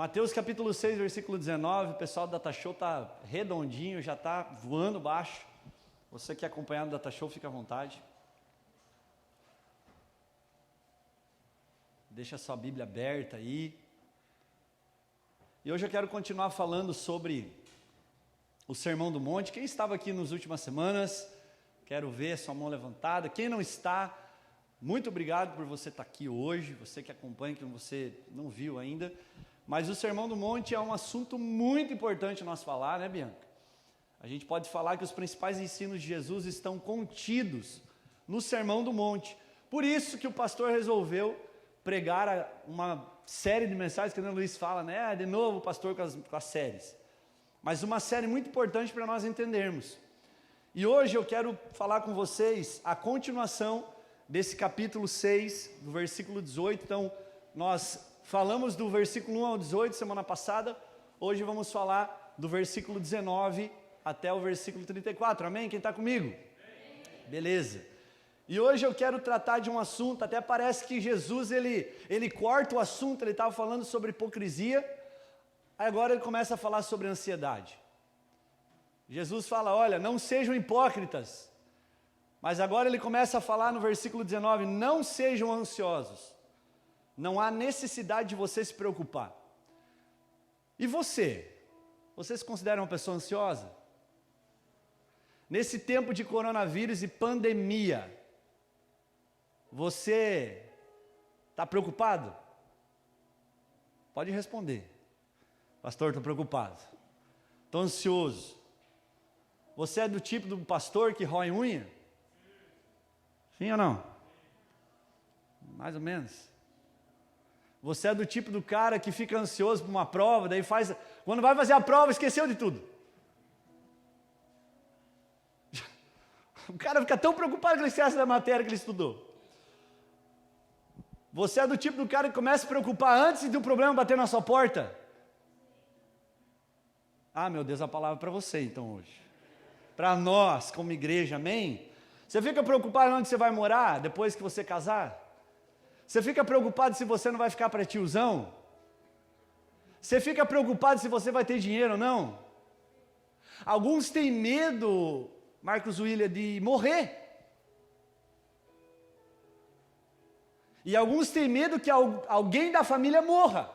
Mateus capítulo 6, versículo 19, o pessoal do Data Show está redondinho, já está voando baixo. Você que é acompanhado do Data Show, fica à vontade. Deixa a sua Bíblia aberta aí. E hoje eu quero continuar falando sobre o Sermão do Monte. Quem estava aqui nas últimas semanas, quero ver sua mão levantada. Quem não está, muito obrigado por você estar aqui hoje. Você que acompanha, que você não viu ainda. Mas o Sermão do Monte é um assunto muito importante nós falar, né, Bianca? A gente pode falar que os principais ensinos de Jesus estão contidos no Sermão do Monte. Por isso que o pastor resolveu pregar uma série de mensagens, que o Luiz fala, né? De novo o pastor com as séries. Mas uma série muito importante para nós entendermos. E hoje eu quero falar com vocês a continuação desse capítulo 6, do versículo 18. Então, nós falamos do versículo 1 ao 18 semana passada. Hoje vamos falar do versículo 19 até o versículo 34. Amém? Quem está comigo? Amém. Beleza. E hoje eu quero tratar de um assunto, até parece que Jesus, ele corta o assunto, ele estava falando sobre hipocrisia, agora ele começa a falar sobre ansiedade. Jesus fala, olha, não sejam hipócritas, mas agora ele começa a falar no versículo 19, não sejam ansiosos, não há necessidade de você se preocupar. E você? Você se considera uma pessoa ansiosa? Nesse tempo de coronavírus e pandemia, você está preocupado? Pode responder. Pastor, estou preocupado. Estou ansioso. Você é do tipo do pastor que rói unha? Sim ou não? Mais ou menos. Você é do tipo do cara que fica ansioso por uma prova, daí quando vai fazer a prova, esqueceu de tudo. O cara fica tão preocupado que ele esquece da matéria que ele estudou. Você é do tipo do cara que começa a se preocupar antes de um problema bater na sua porta? Ah, meu Deus, a palavra para você então hoje. Para nós, como igreja, amém? Você fica preocupado onde você vai morar depois que você casar? Você fica preocupado se você não vai ficar para tiozão? Você fica preocupado se você vai ter dinheiro ou não? Alguns têm medo, Marcos William, de morrer. E alguns têm medo que alguém da família morra.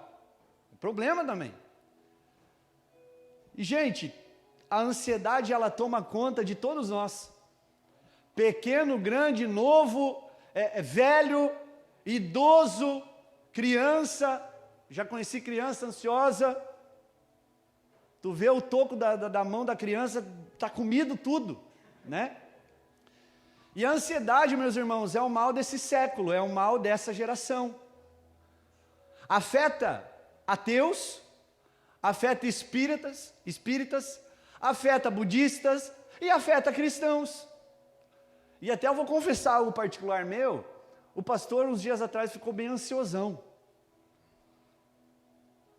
Problema também. E, gente, a ansiedade, ela toma conta de todos nós. Pequeno, grande, novo, velho, idoso, criança. Já conheci criança ansiosa. Tu vê o toco da mão da criança, está comido tudo, né? E a ansiedade, meus irmãos, é o mal desse século, é o mal dessa geração. Afeta ateus, afeta espíritas, afeta budistas e afeta cristãos. E até eu vou confessar algo particular meu, o pastor uns dias atrás ficou bem ansiosão.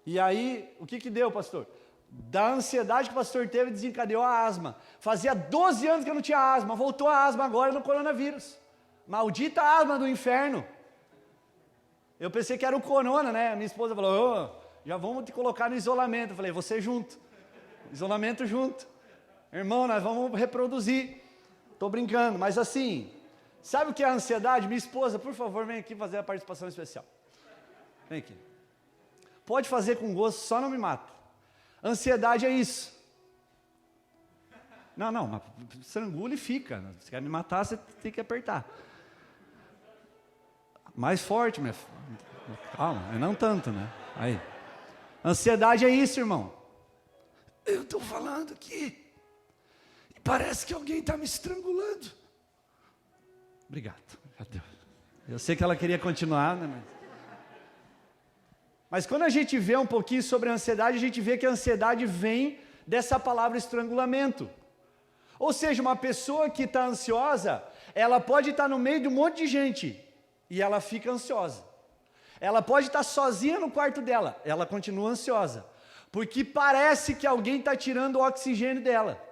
E aí, o que deu, pastor? Da ansiedade que o pastor teve, desencadeou a asma. Fazia 12 anos que eu não tinha asma, voltou a asma agora no coronavírus. Maldita asma do inferno. Eu pensei que era o corona, né? Minha esposa falou, já vamos te colocar no isolamento. Eu falei, você junto, isolamento junto. Irmão, nós vamos reproduzir. Estou brincando, mas assim, sabe o que é a ansiedade? Minha esposa, por favor, vem aqui fazer a participação especial. Vem aqui. Pode fazer com gosto, só não me mata. Ansiedade é isso. Não, mas estrangula e fica. Se quer me matar, você tem que apertar. Mais forte, minha filha. Calma, não tanto, né? Aí. Ansiedade é isso, irmão. Eu estou falando aqui. E parece que alguém está me estrangulando. Obrigado. Eu sei que ela queria continuar, né? Mas quando a gente vê um pouquinho sobre a ansiedade, a gente vê que a ansiedade vem dessa palavra estrangulamento. Ou seja, uma pessoa que está ansiosa, ela pode estar no meio de um monte de gente e ela fica ansiosa. Ela pode estar sozinha no quarto dela, ela continua ansiosa, porque parece que alguém está tirando o oxigênio dela.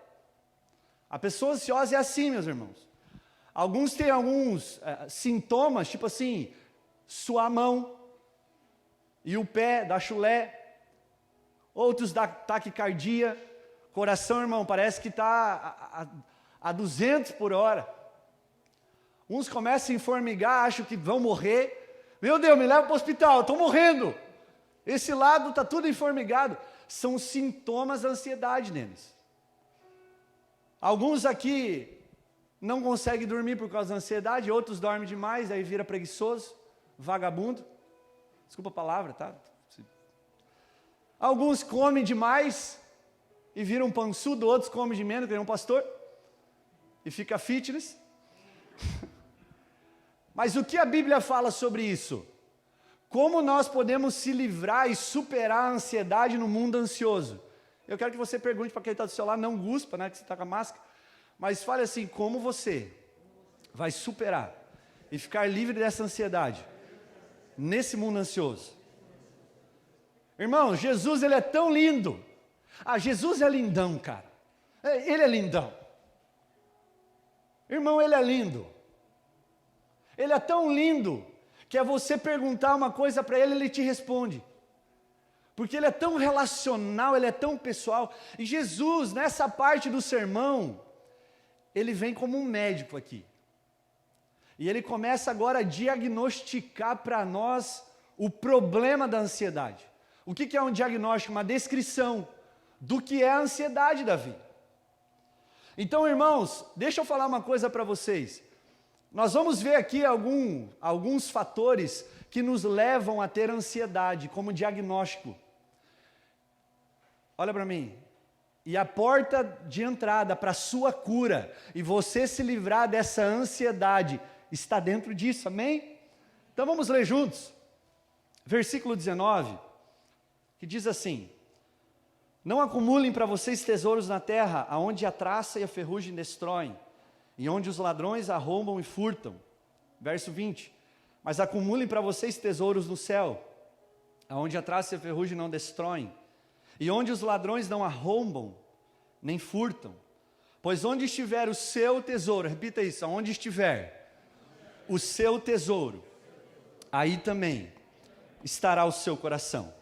A pessoa ansiosa é assim, meus irmãos. Alguns têm alguns sintomas, tipo assim, suar a mão, e o pé, dar chulé, outros dá taquicardia, coração, irmão, parece que está a 200 por hora. Uns começam a formigar, acham que vão morrer. Meu Deus, me leva para o hospital, estou morrendo. Esse lado está tudo informagado. São sintomas da ansiedade neles. Alguns aqui não conseguem dormir por causa da ansiedade, outros dormem demais, aí vira preguiçoso, vagabundo. Desculpa a palavra, tá? Alguns comem demais e viram pançudo, outros comem de menos, que nem um pastor, e fica fitness. Mas o que a Bíblia fala sobre isso? Como nós podemos se livrar e superar a ansiedade no mundo ansioso? Eu quero que você pergunte para quem está do seu lado, não guspa, né, que você está com a máscara, mas fale assim, como você vai superar e ficar livre dessa ansiedade nesse mundo ansioso? Irmão, Jesus, ele é tão lindo. Jesus é lindão, cara. Ele é lindão. Irmão, ele é lindo. Ele é tão lindo que é você perguntar uma coisa para ele, ele te responde. Porque ele é tão relacional, ele é tão pessoal. E Jesus, nessa parte do sermão, ele vem como um médico aqui. E ele começa agora a diagnosticar para nós o problema da ansiedade. O que é um diagnóstico? Uma descrição do que é a ansiedade da vida. Então, irmãos, deixa eu falar uma coisa para vocês. Nós vamos ver aqui alguns fatores que nos levam a ter ansiedade como diagnóstico. Olha para mim. E a porta de entrada para a sua cura e você se livrar dessa ansiedade está dentro disso, amém? Então vamos ler juntos. Versículo 19, que diz assim: não acumulem para vocês tesouros na terra, aonde a traça e a ferrugem destroem, e onde os ladrões arrombam e furtam. Verso 20, mas acumulem para vocês tesouros no céu, aonde a traça e a ferrugem não destroem, e onde os ladrões não arrombam, nem furtam. Pois onde estiver o seu tesouro, repita isso, aonde estiver o seu tesouro, aí também estará o seu coração.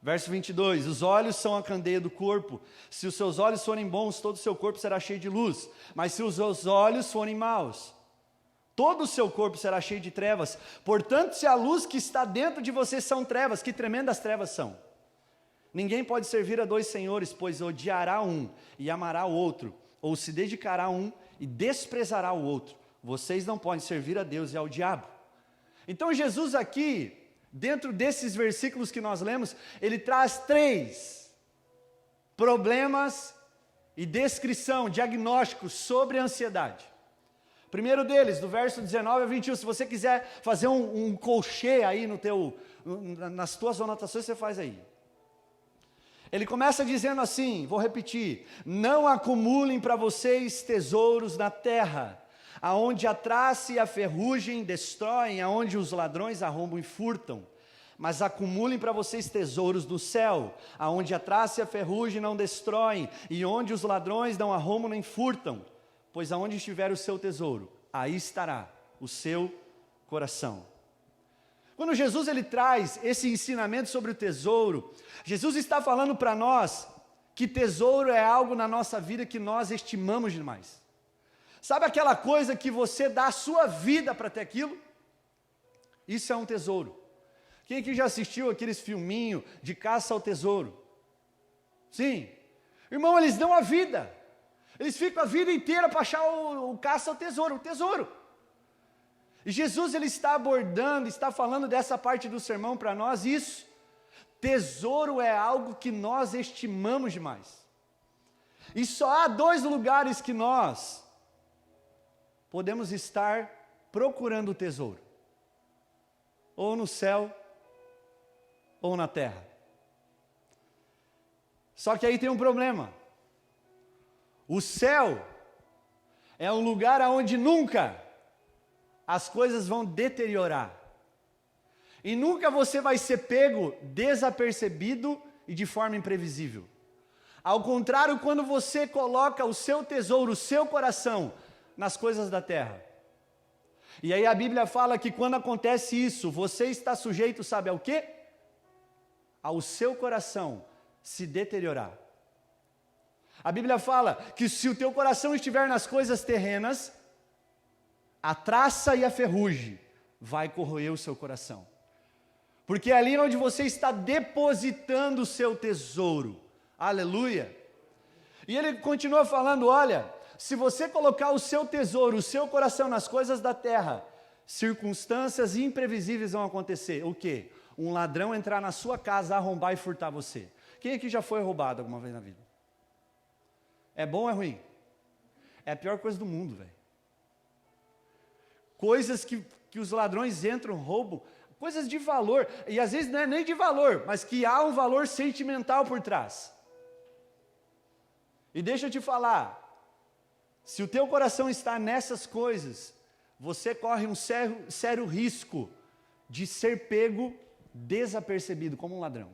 Verso 22, os olhos são a candeia do corpo. Se os seus olhos forem bons, todo o seu corpo será cheio de luz. Mas se os seus olhos forem maus, todo o seu corpo será cheio de trevas. Portanto, se a luz que está dentro de você são trevas, que tremendas trevas são. Ninguém pode servir a dois senhores, pois odiará um e amará o outro, ou se dedicará a um e desprezará o outro. Vocês não podem servir a Deus e ao diabo. Então Jesus aqui, dentro desses versículos que nós lemos, ele traz 3 problemas e descrição, diagnósticos sobre a ansiedade. Primeiro deles, do verso 19 a 21, se você quiser fazer um colchê aí nas tuas anotações, você faz aí. Ele começa dizendo assim, vou repetir: não acumulem para vocês tesouros na terra, aonde a traça e a ferrugem destroem, aonde os ladrões arrombam e furtam. Mas acumulem para vocês tesouros no céu, aonde a traça e a ferrugem não destroem, e onde os ladrões não arrombam nem furtam. Pois aonde estiver o seu tesouro, aí estará o seu coração. Quando Jesus ele traz esse ensinamento sobre o tesouro, Jesus está falando para nós que tesouro é algo na nossa vida que nós estimamos demais. Sabe aquela coisa que você dá a sua vida para ter aquilo? Isso é um tesouro. Quem aqui já assistiu aqueles filminhos de caça ao tesouro? Sim. Irmão, eles dão a vida. Eles ficam a vida inteira para achar o caça ao tesouro, o tesouro. E Jesus ele está abordando, está falando dessa parte do sermão para nós, isso. Tesouro é algo que nós estimamos demais. E só há 2 lugares que nós podemos estar procurando o tesouro. Ou no céu, ou na terra. Só que aí tem um problema. O céu é um lugar onde nunca as coisas vão deteriorar. E nunca você vai ser pego desapercebido e de forma imprevisível. Ao contrário, quando você coloca o seu tesouro, o seu coração nas coisas da terra. E aí a Bíblia fala que quando acontece isso, você está sujeito, sabe ao quê? ao seu coração se deteriorar. A Bíblia fala que se o teu coração estiver nas coisas terrenas, a traça e a ferrugem vai corroer o seu coração. Porque é ali onde você está depositando o seu tesouro. Aleluia! E ele continua falando, olha, se você colocar o seu tesouro, o seu coração nas coisas da terra, circunstâncias imprevisíveis vão acontecer. O quê? Um ladrão entrar na sua casa, arrombar e furtar você. Quem aqui já foi roubado alguma vez na vida? É bom ou é ruim? É a pior coisa do mundo, velho. Coisas que os ladrões entram, roubam, coisas de valor, e às vezes não é nem de valor, mas que há um valor sentimental por trás. E deixa eu te falar, se o teu coração está nessas coisas, você corre um sério risco de ser pego desapercebido como um ladrão.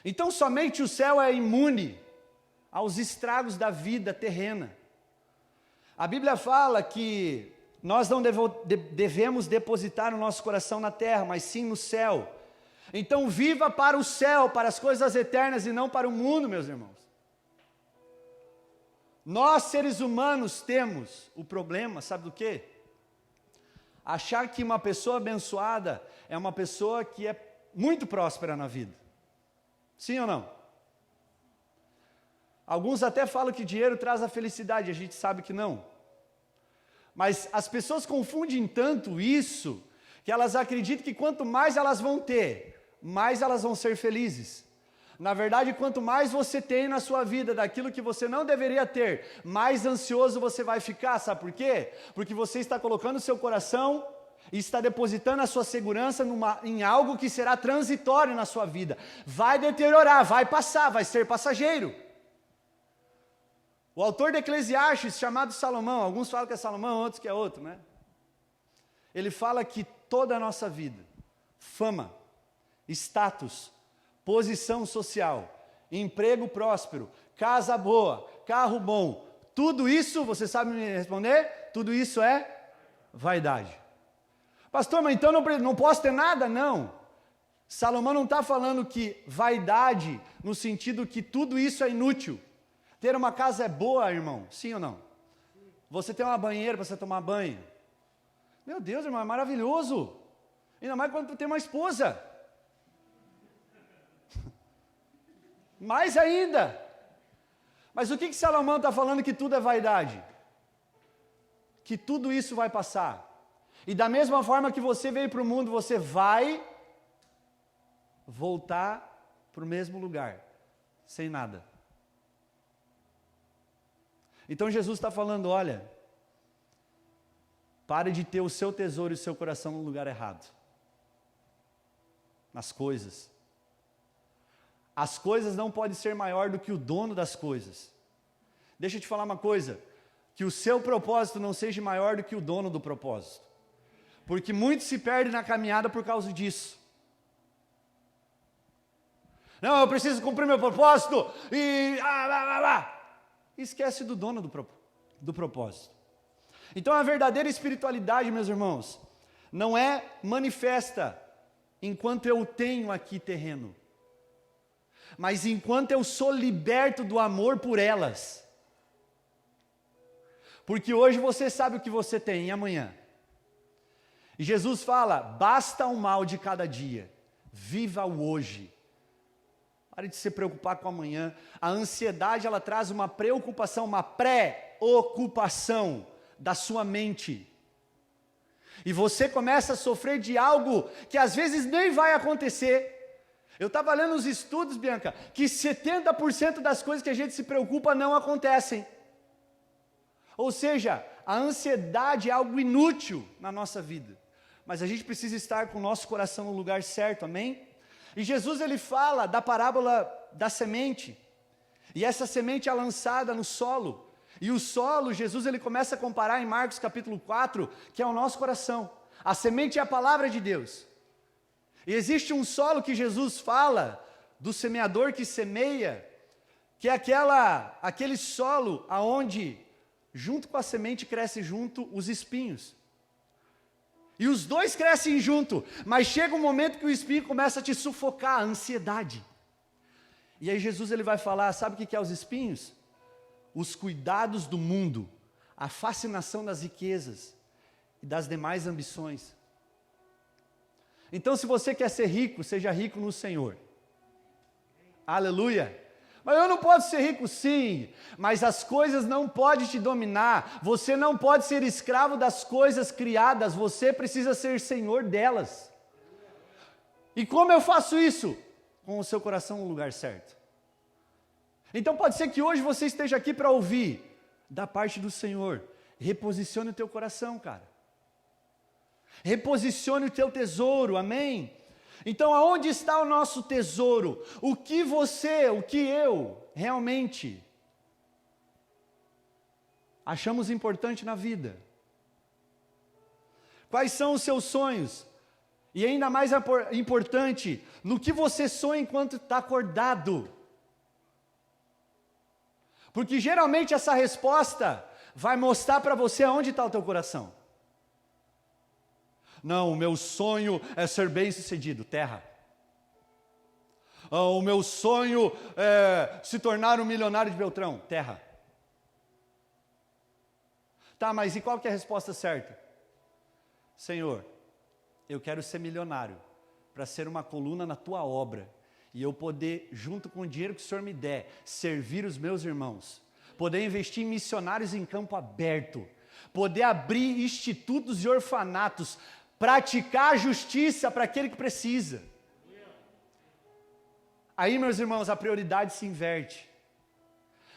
Então somente o céu é imune aos estragos da vida terrena. A Bíblia fala que nós não devemos depositar o nosso coração na terra, mas sim no céu. Então viva para o céu, para as coisas eternas e não para o mundo, meus irmãos. Nós seres humanos temos o problema, sabe do quê? Achar que uma pessoa abençoada é uma pessoa que é muito próspera na vida. Sim ou não? Alguns até falam que dinheiro traz a felicidade, a gente sabe que não. Mas as pessoas confundem tanto isso, que elas acreditam que quanto mais elas vão ter, mais elas vão ser felizes. Na verdade, quanto mais você tem na sua vida daquilo que você não deveria ter, mais ansioso você vai ficar, sabe por quê? Porque você está colocando o seu coração e está depositando a sua segurança em algo que será transitório na sua vida. Vai deteriorar, vai passar, vai ser passageiro. O autor de Eclesiastes, chamado Salomão, alguns falam que é Salomão, outros que é outro, né? Ele fala que toda a nossa vida, fama, status, posição social, emprego próspero, casa boa, carro bom, tudo isso, você sabe me responder? Tudo isso é vaidade. Pastor, mas então não posso ter nada? Não. Salomão não está falando que vaidade, no sentido que tudo isso é inútil. Ter uma casa é boa, irmão? Sim ou não? Você tem uma banheira para você tomar banho. Meu Deus, irmão, é maravilhoso. Ainda mais quando tu tem uma esposa. Mais ainda. Mas o que Salomão está falando que tudo é vaidade? Que tudo isso vai passar. E da mesma forma que você veio para o mundo, você vai voltar para o mesmo lugar, sem nada. Então Jesus está falando, olha, pare de ter o seu tesouro e o seu coração no lugar errado. Nas coisas. As coisas não podem ser maior do que o dono das coisas. Deixa eu te falar uma coisa, que o seu propósito não seja maior do que o dono do propósito. Porque muitos se perdem na caminhada por causa disso. Não, eu preciso cumprir meu propósito e... Esquece do dono do propósito. Então a verdadeira espiritualidade, meus irmãos, não é manifesta enquanto eu tenho aqui terreno, mas enquanto eu sou liberto do amor por elas. Porque hoje você sabe o que você tem, e amanhã? E Jesus fala, basta o mal de cada dia, viva o hoje. Pare de se preocupar com amanhã. A ansiedade, ela traz uma preocupação, uma pré-ocupação da sua mente. E você começa a sofrer de algo que às vezes nem vai acontecer. Eu estava lendo os estudos, Bianca, que 70% das coisas que a gente se preocupa não acontecem. Ou seja, a ansiedade é algo inútil na nossa vida. Mas a gente precisa estar com o nosso coração no lugar certo, amém? E Jesus, ele fala da parábola da semente, e essa semente é lançada no solo, e o solo, Jesus, ele começa a comparar em Marcos capítulo 4, que é o nosso coração. A semente é a palavra de Deus, e existe um solo que Jesus fala, do semeador que semeia, que é aquele solo aonde, junto com a semente, cresce junto os espinhos. E os dois crescem junto, mas chega um momento que o espinho começa a te sufocar, a ansiedade. E aí Jesus ele vai falar, sabe o que é os espinhos? Os cuidados do mundo, a fascinação das riquezas e das demais ambições. Então, se você quer ser rico, seja rico no Senhor. Aleluia! Mas eu não posso ser rico, sim, mas as coisas não podem te dominar, você não pode ser escravo das coisas criadas, você precisa ser senhor delas. E como eu faço isso? Com o seu coração no lugar certo. Então pode ser que hoje você esteja aqui para ouvir da parte do Senhor, reposicione o teu coração, cara. Reposicione o teu tesouro, amém? Então aonde está o nosso tesouro? O que eu realmente achamos importante na vida? Quais são os seus sonhos? E ainda mais importante, no que você sonha enquanto está acordado? Porque geralmente essa resposta vai mostrar para você aonde está o teu coração. Não, o meu sonho é ser bem-sucedido, terra. O meu sonho é se tornar um milionário de Beltrão, terra. Tá, mas e qual que é a resposta certa? Senhor, eu quero ser milionário, para ser uma coluna na tua obra, e eu poder, junto com o dinheiro que o Senhor me der, servir os meus irmãos, poder investir em missionários em campo aberto, poder abrir institutos e orfanatos, praticar a justiça para aquele que precisa. Aí, meus irmãos, a prioridade se inverte.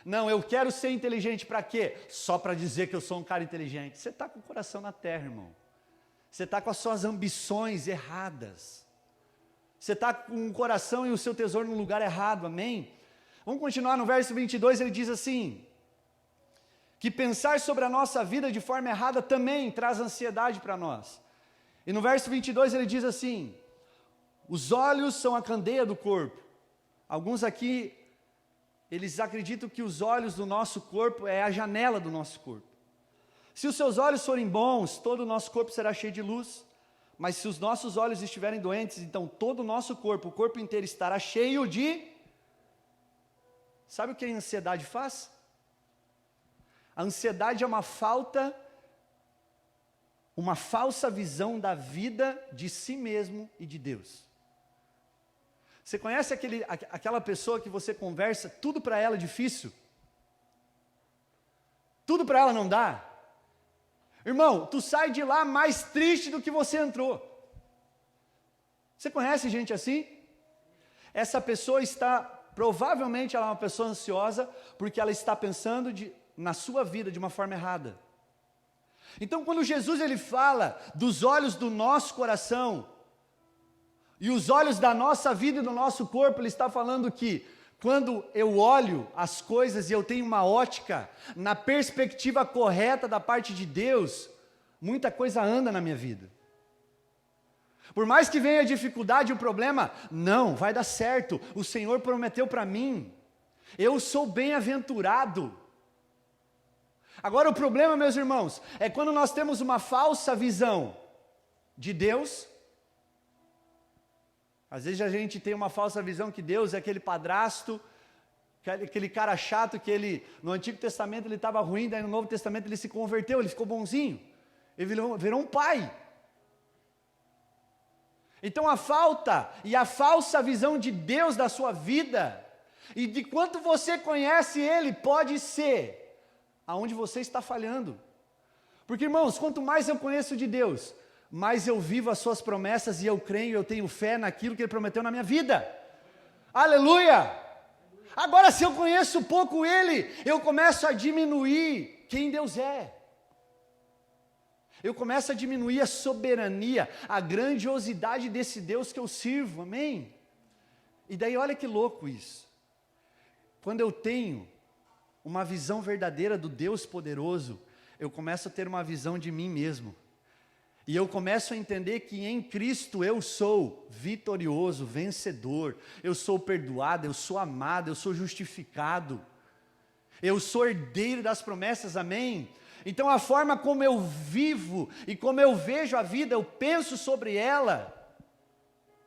Não, eu quero ser inteligente para quê? Só para dizer que eu sou um cara inteligente. Você está com o coração na terra, irmão. Você está com as suas ambições erradas. Você está com o coração e o seu tesouro no lugar errado, amém? Vamos continuar no verso 22, ele diz assim, que pensar sobre a nossa vida de forma errada também traz ansiedade para nós. E no verso 22 ele diz assim, os olhos são a candeia do corpo. Alguns aqui, eles acreditam que os olhos do nosso corpo é a janela do nosso corpo. Se os seus olhos forem bons, todo o nosso corpo será cheio de luz. Mas se os nossos olhos estiverem doentes, então todo o nosso corpo, o corpo inteiro estará cheio de... Sabe o que a ansiedade faz? A ansiedade é uma falsa visão da vida, de si mesmo e de Deus. Você conhece aquela pessoa que você conversa, tudo para ela é difícil? Tudo para ela não dá? Irmão, tu sai de lá mais triste do que você entrou. Você conhece gente assim? Essa pessoa provavelmente ela é uma pessoa ansiosa, porque ela está pensando na sua vida de uma forma errada. Então quando Jesus ele fala dos olhos do nosso coração, e os olhos da nossa vida e do nosso corpo, ele está falando que quando eu olho as coisas e eu tenho uma ótica, na perspectiva correta da parte de Deus, muita coisa anda na minha vida. Por mais que venha a dificuldade e o problema, não, vai dar certo, o Senhor prometeu para mim, eu sou bem-aventurado. Agora o problema, meus irmãos, é quando nós temos uma falsa visão de Deus. Às vezes a gente tem uma falsa visão que Deus é aquele padrasto, aquele cara chato que no Antigo Testamento ele estava ruim, daí no Novo Testamento ele se converteu, ele ficou bonzinho, ele virou um pai. Então a falta e a falsa visão de Deus da sua vida, e de quanto você conhece Ele, pode ser aonde você está falhando. Porque irmãos, quanto mais eu conheço de Deus, mais eu vivo as suas promessas e eu creio, eu tenho fé naquilo que Ele prometeu na minha vida. Aleluia! Agora se eu conheço pouco Ele, eu começo a diminuir quem Deus é. Eu começo a diminuir a soberania, a grandiosidade desse Deus que eu sirvo, amém? E daí olha que louco isso. Quando eu tenho uma visão verdadeira do Deus poderoso, eu começo a ter uma visão de mim mesmo. E eu começo a entender que em Cristo eu sou vitorioso, vencedor, eu sou perdoado, eu sou amado, eu sou justificado, eu sou herdeiro das promessas, amém? Então a forma como eu vivo e como eu vejo a vida, eu penso sobre ela,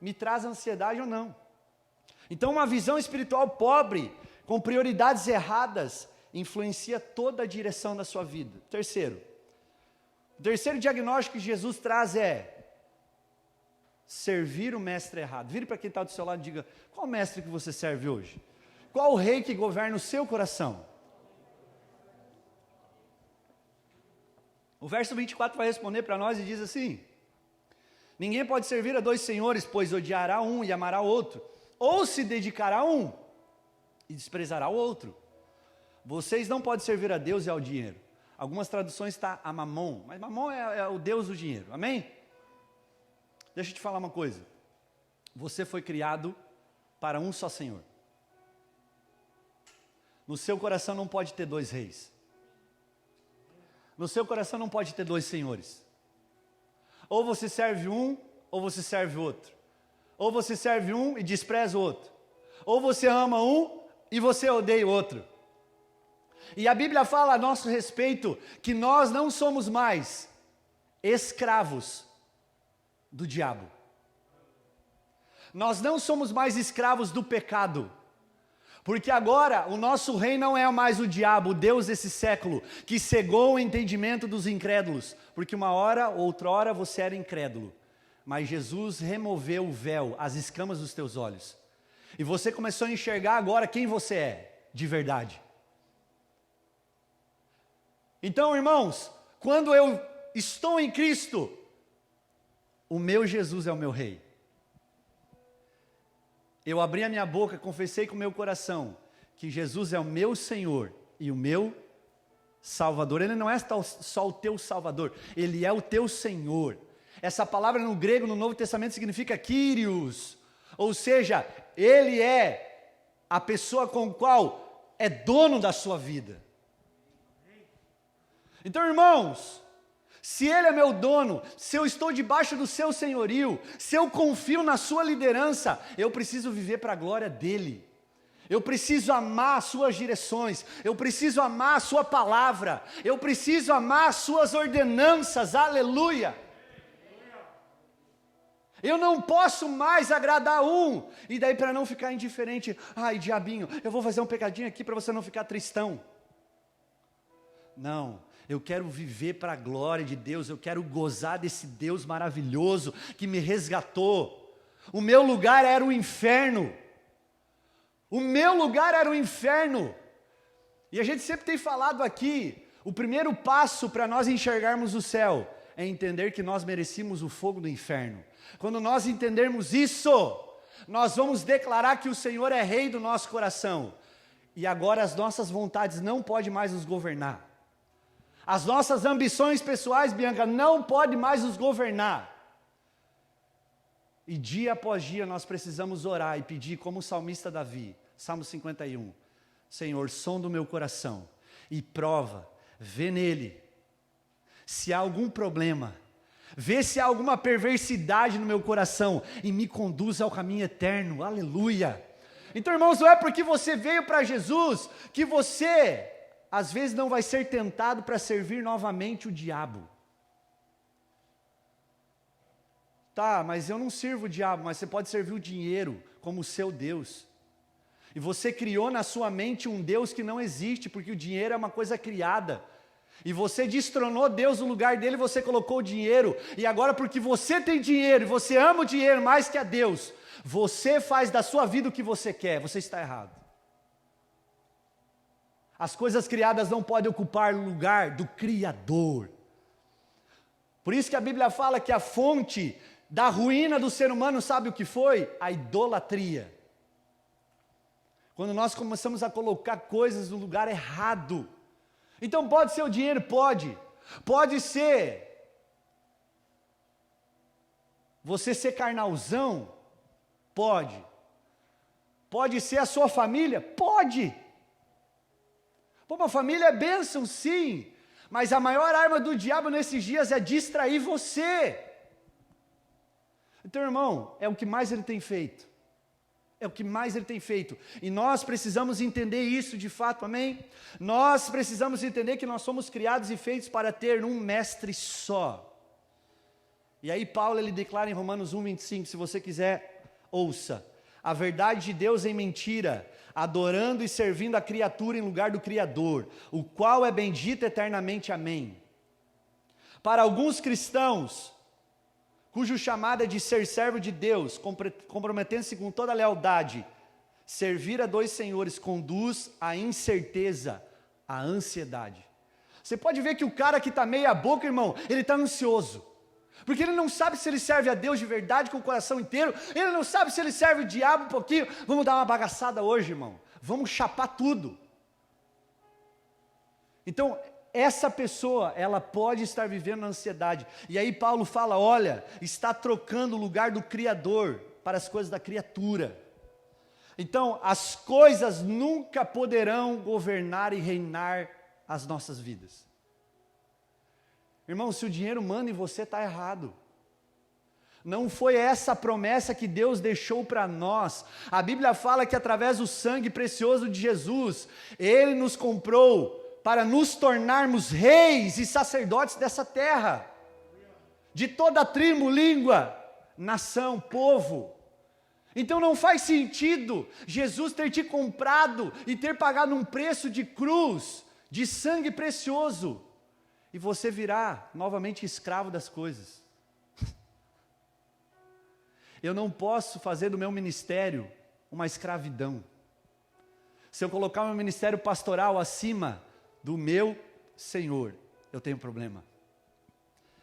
me traz ansiedade ou não. Então uma visão espiritual pobre, com prioridades erradas, influencia toda a direção da sua vida. O terceiro diagnóstico que Jesus traz é servir o mestre errado. Vire para quem está do seu lado e diga: qual mestre que você serve hoje? Qual o rei que governa o seu coração? O verso 24 vai responder para nós e diz assim: ninguém pode servir a dois senhores, pois odiará um e amará o outro, ou se dedicará a um e desprezará o outro. Vocês não podem servir a Deus e ao dinheiro. Algumas traduções está a Mamon, mas Mamon é o Deus do dinheiro, amém? Deixa eu te falar uma coisa. Você foi criado para um só Senhor. No seu coração não pode ter dois reis. No seu coração não pode ter dois senhores. Ou você serve um, ou você serve o outro. Ou você serve um e despreza o outro. Ou você ama um e você odeia o outro. E a Bíblia fala a nosso respeito que nós não somos mais escravos do diabo. Nós não somos mais escravos do pecado. Porque agora o nosso rei não é mais o diabo, o Deus desse século, que cegou o entendimento dos incrédulos. Porque uma hora, outrora, você era incrédulo. Mas Jesus removeu o véu, as escamas dos teus olhos. E você começou a enxergar agora quem você é, de verdade. Então, irmãos, quando eu estou em Cristo, o meu Jesus é o meu rei. Eu abri a minha boca, confessei com o meu coração que Jesus é o meu Senhor e o meu Salvador. Ele não é só o teu Salvador, Ele é o teu Senhor. Essa palavra no grego, no Novo Testamento, significa Kyrios, ou seja, Ele é a pessoa com a qual é dono da sua vida. Então, irmãos, se Ele é meu dono, se eu estou debaixo do seu senhorio, se eu confio na sua liderança, eu preciso viver para a glória dEle. Eu preciso amar as suas direções, eu preciso amar a sua palavra, eu preciso amar as suas ordenanças, aleluia. Eu não posso mais agradar um, e daí para não ficar indiferente, ai diabinho, eu vou fazer um pecadinho aqui para você não ficar tristão. Não. Eu quero viver para a glória de Deus, eu quero gozar desse Deus maravilhoso que me resgatou. O meu lugar era o inferno. O meu lugar era o inferno. E a gente sempre tem falado aqui, o primeiro passo para nós enxergarmos o céu é entender que nós merecíamos o fogo do inferno. Quando nós entendermos isso, nós vamos declarar que o Senhor é rei do nosso coração. E agora as nossas vontades não podem mais nos governar. As nossas ambições pessoais, Bianca, não podem mais nos governar. E dia após dia nós precisamos orar e pedir, como o salmista Davi, Salmo 51, Senhor, sonda o meu coração e prova, vê nele se há algum problema, vê se há alguma perversidade no meu coração e me conduz ao caminho eterno, aleluia. Então, irmãos, não é porque você veio para Jesus que você às vezes não vai ser tentado para servir novamente o diabo. Tá, mas eu não sirvo o diabo, mas você pode servir o dinheiro como o seu Deus. E você criou na sua mente um Deus que não existe, porque o dinheiro é uma coisa criada. E você destronou Deus no lugar dele, você colocou o dinheiro. E agora porque você tem dinheiro, e você ama o dinheiro mais que a Deus, você faz da sua vida o que você quer, você está errado. As coisas criadas não podem ocupar o lugar do Criador. Por isso que a Bíblia fala que a fonte da ruína do ser humano, sabe o que foi? A idolatria. Quando nós começamos a colocar coisas no lugar errado. Então pode ser o dinheiro? Pode. Pode ser você ser carnalzão? Pode. Pode ser a sua família? Pode. Pô, uma família é bênção, sim, mas a maior arma do diabo nesses dias é distrair você. Então, irmão, é o que mais ele tem feito. É o que mais ele tem feito. E nós precisamos entender isso de fato, amém? Nós precisamos entender que nós somos criados e feitos para ter um mestre só. E aí Paulo ele declara em Romanos 1:25, se você quiser, ouça. A verdade de Deus em mentira, adorando e servindo a criatura em lugar do Criador, o qual é bendito eternamente, amém. Para alguns cristãos, cujo chamado é de ser servo de Deus, comprometendo-se com toda a lealdade, servir a dois senhores conduz à incerteza, à ansiedade. Você pode ver que o cara que está meia boca, irmão, ele está ansioso. Porque ele não sabe se ele serve a Deus de verdade, com o coração inteiro, ele não sabe se ele serve o diabo um pouquinho. Vamos dar uma bagaçada hoje, irmão, vamos chapar tudo. Então, essa pessoa, ela pode estar vivendo na ansiedade. E aí Paulo fala, olha, está trocando o lugar do Criador para as coisas da criatura. Então, as coisas nunca poderão governar e reinar as nossas vidas. Irmão, se o dinheiro manda em você, está errado. Não foi essa a promessa que Deus deixou para nós. A Bíblia fala que através do sangue precioso de Jesus, Ele nos comprou para nos tornarmos reis e sacerdotes dessa terra. De toda tribo, língua, nação, povo. Então não faz sentido Jesus ter te comprado e ter pagado um preço de cruz, de sangue precioso, e você virar novamente escravo das coisas. Eu não posso fazer do meu ministério uma escravidão. Se eu colocar o meu ministério pastoral acima do meu Senhor, eu tenho problema.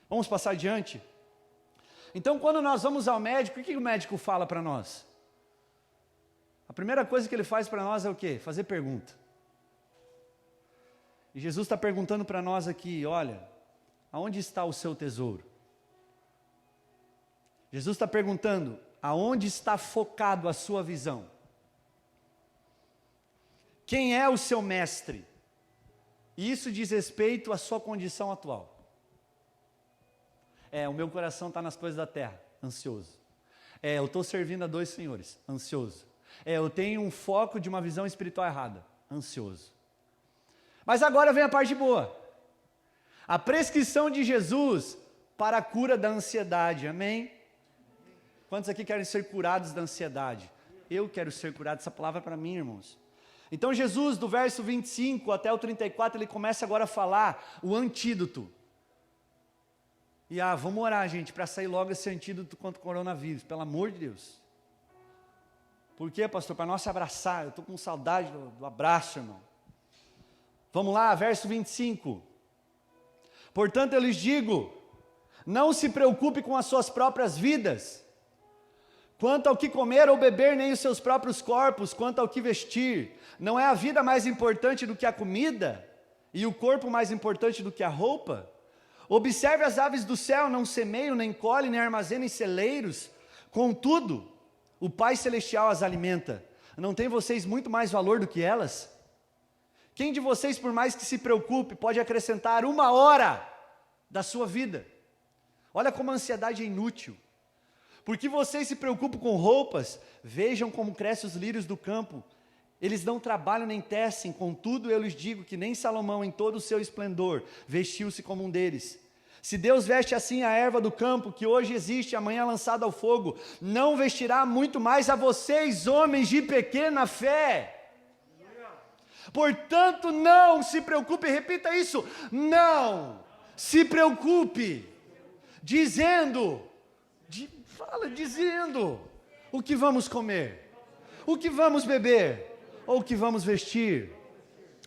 Vamos passar adiante? Então, quando nós vamos ao médico, o que o médico fala para nós? A primeira coisa que ele faz para nós é o quê? Fazer pergunta. E Jesus está perguntando para nós aqui, olha, aonde está o seu tesouro? Jesus está perguntando, aonde está focado a sua visão? Quem é o seu mestre? E isso diz respeito à sua condição atual. O meu coração está nas coisas da terra, ansioso. Eu estou servindo a dois senhores, ansioso. Eu tenho um foco de uma visão espiritual errada, ansioso. Mas agora vem a parte boa. A prescrição de Jesus para a cura da ansiedade, amém? Quantos aqui querem ser curados da ansiedade? Eu quero ser curado, essa palavra é para mim, irmãos. Então Jesus, do verso 25 até o 34, ele começa agora a falar o antídoto. E vamos orar, gente, para sair logo esse antídoto contra o coronavírus, pelo amor de Deus. Por quê, pastor? Para nós se abraçar, eu estou com saudade do abraço, irmão. Vamos lá, verso 25. Portanto, eu lhes digo, não se preocupe com as suas próprias vidas, quanto ao que comer ou beber, nem os seus próprios corpos, quanto ao que vestir. Não é a vida mais importante do que a comida, e o corpo mais importante do que a roupa? Observe as aves do céu, não semeiam, nem colhem, nem armazenam em celeiros, contudo, o Pai Celestial as alimenta. Não tem vocês muito mais valor do que elas? Quem de vocês, por mais que se preocupe, pode acrescentar 1 hora da sua vida? Olha como a ansiedade é inútil. Porque vocês se preocupam com roupas, vejam como crescem os lírios do campo. Eles não trabalham nem tecem, contudo eu lhes digo que nem Salomão em todo o seu esplendor vestiu-se como um deles. Se Deus veste assim a erva do campo, que hoje existe e amanhã lançada ao fogo, não vestirá muito mais a vocês, homens de pequena fé. Portanto, não se preocupe, repita isso, não se preocupe, dizendo o que vamos comer, o que vamos beber, ou o que vamos vestir.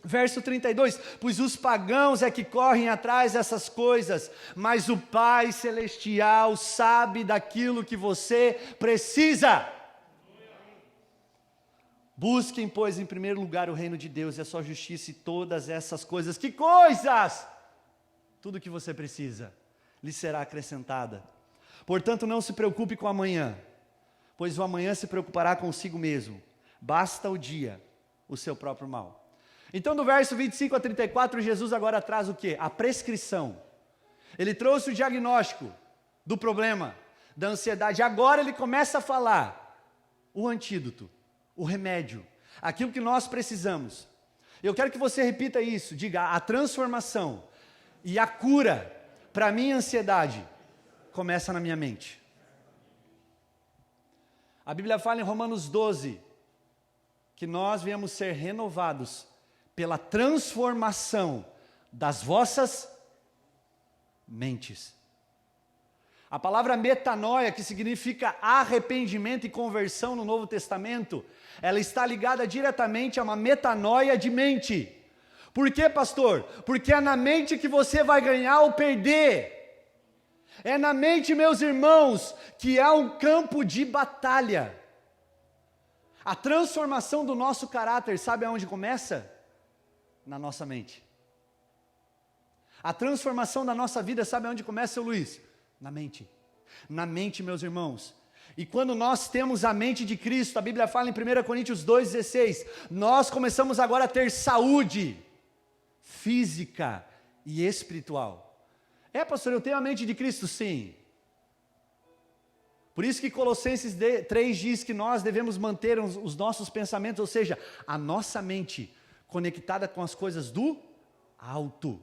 Verso 32, pois os pagãos é que correm atrás dessas coisas, mas o Pai Celestial sabe daquilo que você precisa. Busquem, pois, em primeiro lugar o reino de Deus e a sua justiça e todas essas coisas. Que coisas? Tudo o que você precisa lhe será acrescentada. Portanto, não se preocupe com o amanhã, pois o amanhã se preocupará consigo mesmo. Basta o dia o seu próprio mal. Então, do verso 25 a 34, Jesus agora traz o quê? A prescrição. Ele trouxe o diagnóstico do problema, da ansiedade. Agora ele começa a falar o antídoto. o remédio, aquilo que nós precisamos. Eu quero que você repita isso, diga: a transformação e a cura para a minha ansiedade começa na minha mente. A Bíblia fala em Romanos 12, que nós viemos ser renovados pela transformação das vossas mentes. A palavra metanoia, que significa arrependimento e conversão no Novo Testamento, ela está ligada diretamente a uma metanoia de mente. Por quê, pastor? Porque é na mente que você vai ganhar ou perder. É na mente, meus irmãos, que é um campo de batalha. A transformação do nosso caráter, sabe aonde começa? Na nossa mente. A transformação da nossa vida, sabe aonde começa, seu Luiz? Na mente. Na mente, meus irmãos. E quando nós temos a mente de Cristo, a Bíblia fala em 1 Coríntios 2,16, nós começamos agora a ter saúde física e espiritual. Pastor, eu tenho a mente de Cristo? Sim. Por isso que Colossenses 3 diz que nós devemos manter os nossos pensamentos, ou seja, a nossa mente conectada com as coisas do alto.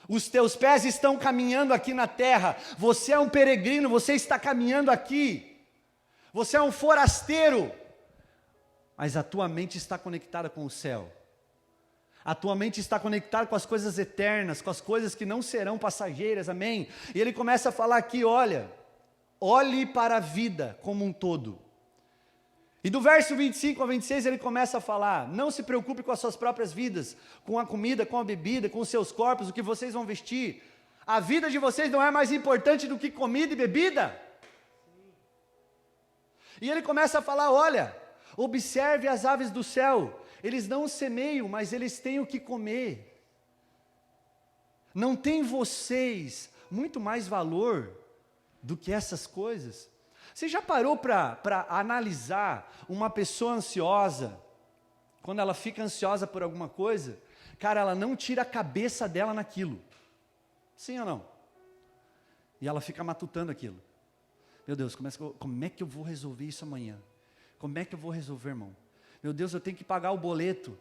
Os teus pés estão caminhando aqui na terra, você é um peregrino, você está caminhando aqui, você é um forasteiro, mas a tua mente está conectada com o céu. A tua mente está conectada com as coisas eternas, com as coisas que não serão passageiras, amém? E ele começa a falar aqui, olhe para a vida como um todo. E do verso 25 a 26 ele começa a falar, não se preocupe com as suas próprias vidas, com a comida, com a bebida, com os seus corpos, o que vocês vão vestir. A vida de vocês não é mais importante do que comida e bebida? E ele começa a falar, observe as aves do céu, eles não semeiam, mas eles têm o que comer. Não tem vocês muito mais valor do que essas coisas? Você já parou para analisar uma pessoa ansiosa, quando ela fica ansiosa por alguma coisa, cara, ela não tira a cabeça dela naquilo, sim ou não? E ela fica matutando aquilo. Meu Deus, como é que eu vou resolver isso amanhã? Como é que eu vou resolver, irmão? Meu Deus, eu tenho que pagar o boleto,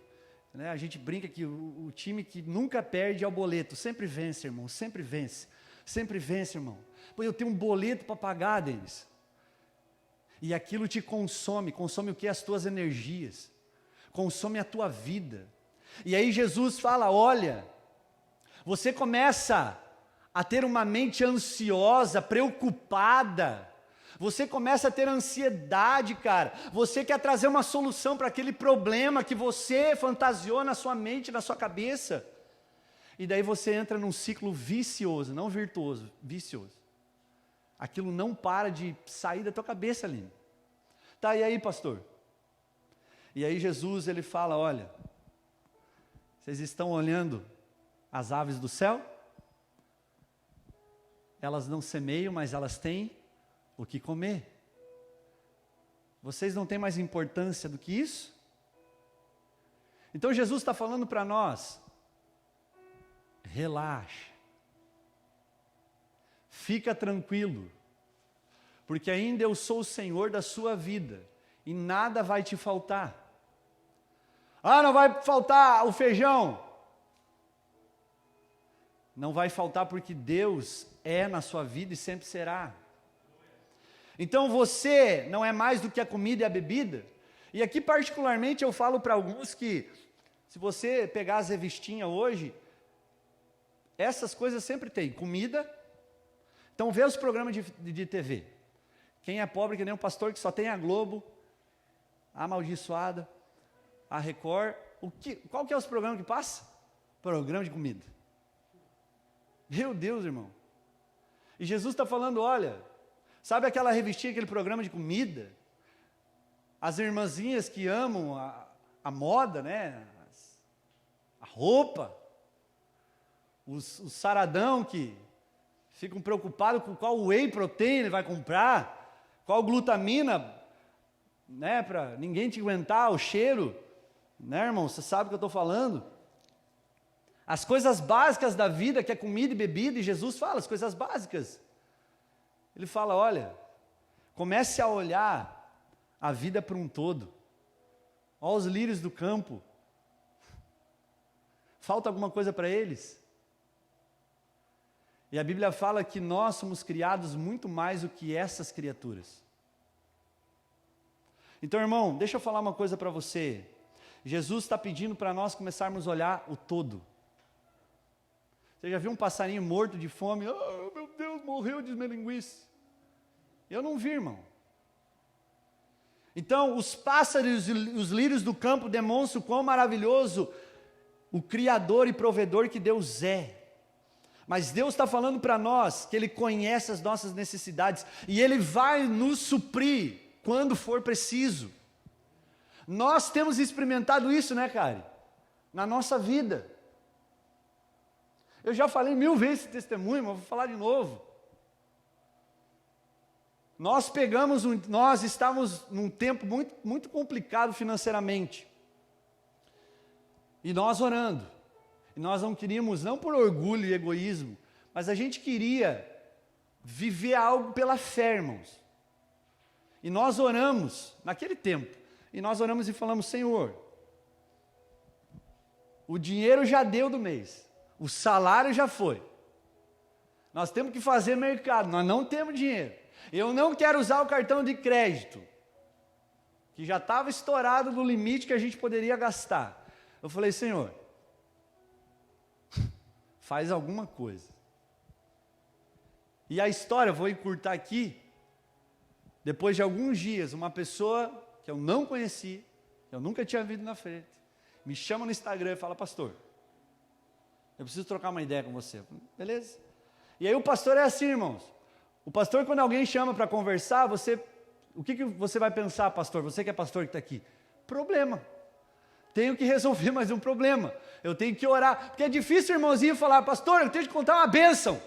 né? A gente brinca que o time que nunca perde é o boleto, sempre vence, irmão, sempre vence, irmão. Pô, eu tenho um boleto para pagar, Denis, e aquilo te consome o que? As tuas energias, consome a tua vida. E aí Jesus fala, você começa a ter uma mente ansiosa, preocupada, você começa a ter ansiedade, cara, você quer trazer uma solução para aquele problema que você fantasiou na sua mente, na sua cabeça, e daí você entra num ciclo vicioso, não virtuoso, vicioso. Aquilo não para de sair da tua cabeça ali. Tá, e aí, pastor? E aí Jesus, ele fala, vocês estão olhando as aves do céu? Elas não semeiam, mas elas têm o que comer. Vocês não têm mais importância do que isso? Então Jesus está falando para nós, relaxa, fica tranquilo, porque ainda eu sou o Senhor da sua vida, e nada vai te faltar. Não vai faltar o feijão. Não vai faltar porque Deus é na sua vida e sempre será. Então você não é mais do que a comida e a bebida. E aqui particularmente eu falo para alguns que, se você pegar as revistinhas hoje, essas coisas sempre tem, comida. Então vê os programas de TV. Quem é pobre que nem um pastor que só tem a Globo, a Amaldiçoada, a Record. Qual que é os programas que passa? Programa de comida. Meu Deus, irmão. E Jesus está falando, sabe aquela revistinha, aquele programa de comida? As irmãzinhas que amam a moda, né? A roupa. Os saradão que ficam preocupados com qual whey protein ele vai comprar, qual glutamina, né? Para ninguém te aguentar o cheiro, né, irmão? Você sabe o que eu estou falando? As coisas básicas da vida, que é comida e bebida, e Jesus fala, as coisas básicas. Ele fala, comece a olhar a vida para um todo. Olha os lírios do campo. Falta alguma coisa para eles? E a Bíblia fala que nós somos criados muito mais do que essas criaturas. Então, irmão, deixa eu falar uma coisa para você. Jesus está pedindo para nós começarmos a olhar o todo. Você já viu um passarinho morto de fome? Oh, meu Deus, morreu de esmelinguice. Eu não vi, irmão. Então, os pássaros e os lírios do campo demonstram quão maravilhoso o Criador e provedor que Deus é. Mas Deus está falando para nós que Ele conhece as nossas necessidades e Ele vai nos suprir quando for preciso. Nós temos experimentado isso, né, Kari? Na nossa vida. Eu já falei 1000 vezes esse testemunho, mas vou falar de novo. Nós estávamos num tempo muito complicado financeiramente. E nós orando. E nós não queríamos, não por orgulho e egoísmo, mas a gente queria viver algo pela fé, irmãos. E nós oramos, naquele tempo, e nós oramos e falamos: Senhor, o dinheiro já deu do mês, o salário já foi, nós temos que fazer mercado, nós não temos dinheiro, eu não quero usar o cartão de crédito, que já estava estourado do limite que a gente poderia gastar. Eu falei: Senhor, faz alguma coisa. E a história, vou encurtar aqui, depois de alguns dias, uma pessoa que eu não conheci, eu nunca tinha visto na frente, me chama no Instagram e fala: pastor, eu preciso trocar uma ideia com você. Beleza? E aí o pastor é assim, irmãos. O pastor, quando alguém chama para conversar, o que você vai pensar, pastor? Você que é pastor que está aqui. Problema. Tenho que resolver mais um problema. Eu tenho que orar. Porque é difícil, irmãozinho, falar: pastor, eu tenho que contar uma bênção.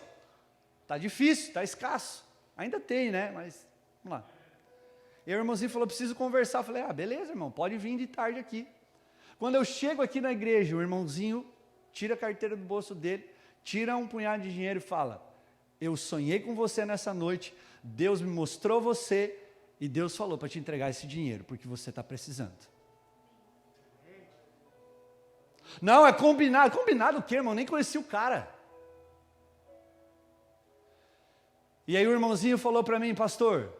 Está difícil, está escasso. Ainda tem, né? Mas, vamos lá. E o irmãozinho falou: preciso conversar. Eu falei: beleza, irmão, pode vir de tarde aqui. Quando eu chego aqui na igreja, o irmãozinho tira a carteira do bolso dele, tira um punhado de dinheiro e fala: eu sonhei com você nessa noite, Deus me mostrou você, e Deus falou para te entregar esse dinheiro, porque você está precisando. Não, é combinado. Combinado o quê, irmão? Nem conheci o cara. E aí o irmãozinho falou para mim: pastor,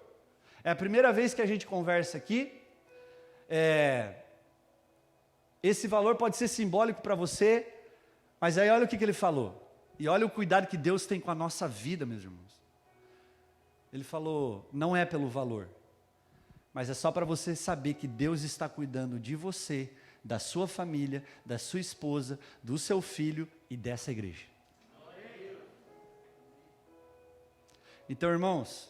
é a primeira vez que a gente conversa aqui, esse valor pode ser simbólico para você, mas aí olha o que ele falou, e olha o cuidado que Deus tem com a nossa vida, meus irmãos. Ele falou: não é pelo valor, mas é só para você saber que Deus está cuidando de você, da sua família, da sua esposa, do seu filho e dessa igreja. Então, irmãos,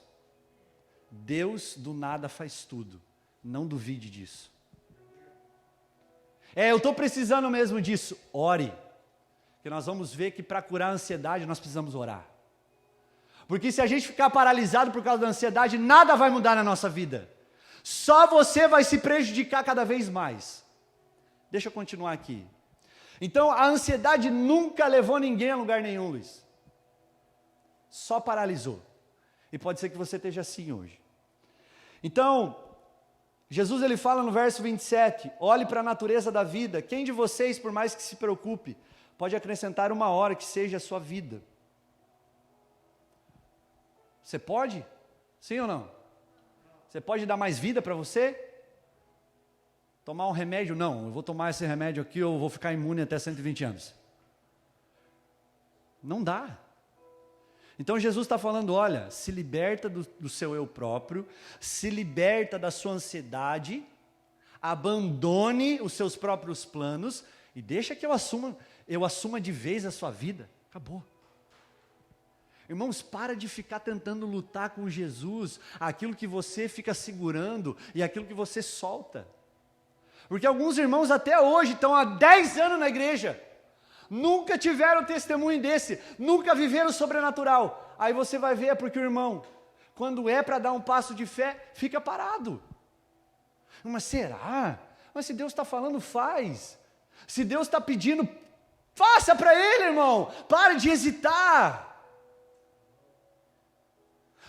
Deus do nada faz tudo, não duvide disso. Eu estou precisando mesmo disso, ore, porque nós vamos ver que para curar a ansiedade nós precisamos orar. Porque se a gente ficar paralisado por causa da ansiedade, nada vai mudar na nossa vida, só você vai se prejudicar cada vez mais. Deixa eu continuar aqui. Então, a ansiedade nunca levou ninguém a lugar nenhum, Luiz. Só paralisou. E pode ser que você esteja assim hoje. Então, Jesus ele fala no verso 27, olhe para a natureza da vida. Quem de vocês, por mais que se preocupe, pode acrescentar 1 hora que seja a sua vida? Você pode? Sim ou não? Você pode dar mais vida para você? Tomar um remédio? Não, eu vou tomar esse remédio aqui, eu vou ficar imune até 120 anos. Não dá. Então Jesus está falando: olha, se liberta do seu eu próprio, se liberta da sua ansiedade, abandone os seus próprios planos e deixa que eu assuma de vez a sua vida. Acabou. Irmãos, para de ficar tentando lutar com Jesus, aquilo que você fica segurando e aquilo que você solta. Porque alguns irmãos até hoje estão há 10 anos na igreja, nunca tiveram testemunho desse, nunca viveram o sobrenatural. Aí você vai ver, é porque o irmão, quando é para dar um passo de fé, fica parado. Mas será? Mas se Deus está falando, faz. Se Deus está pedindo, faça para Ele, irmão. Pare de hesitar.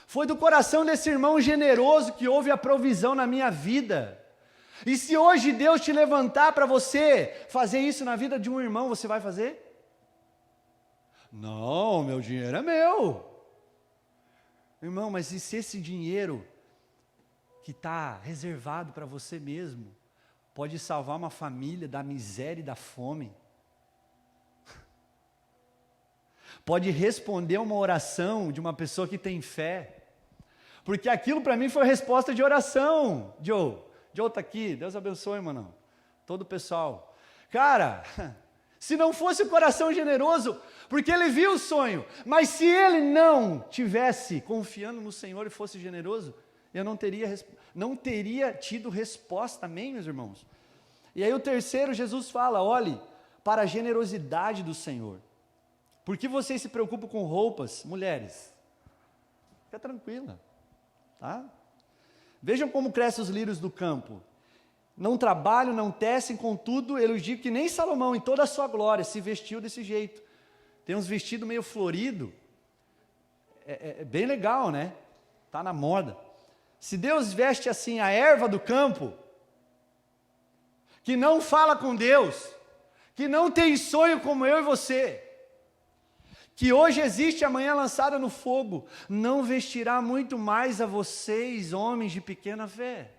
Foi do coração desse irmão generoso que houve a provisão na minha vida. E se hoje Deus te levantar para você fazer isso na vida de um irmão, você vai fazer? Não, meu dinheiro é meu. Irmão, mas e se esse dinheiro que está reservado para você mesmo pode salvar uma família da miséria e da fome? Pode responder uma oração de uma pessoa que tem fé? Porque aquilo para mim foi resposta de oração. Joe está aqui, Deus abençoe, irmão. Todo o pessoal. Cara, se não fosse o coração generoso, porque ele viu o sonho, mas se ele não tivesse confiando no Senhor e fosse generoso, eu não teria tido resposta, amém, meus irmãos? E aí o terceiro, Jesus fala, olhe para a generosidade do Senhor. Por que vocês se preocupam com roupas, mulheres? Fica tranquila, tá? Vejam como crescem os lírios do campo. Não trabalham, não tecem, contudo, eu digo que nem Salomão, em toda a sua glória, se vestiu desse jeito. Tem uns vestidos meio florido, é bem legal, né? Está na moda. Se Deus veste assim a erva do campo, que não fala com Deus, que não tem sonho como eu e você, que hoje existe amanhã lançada no fogo, não vestirá muito mais a vocês, homens de pequena fé.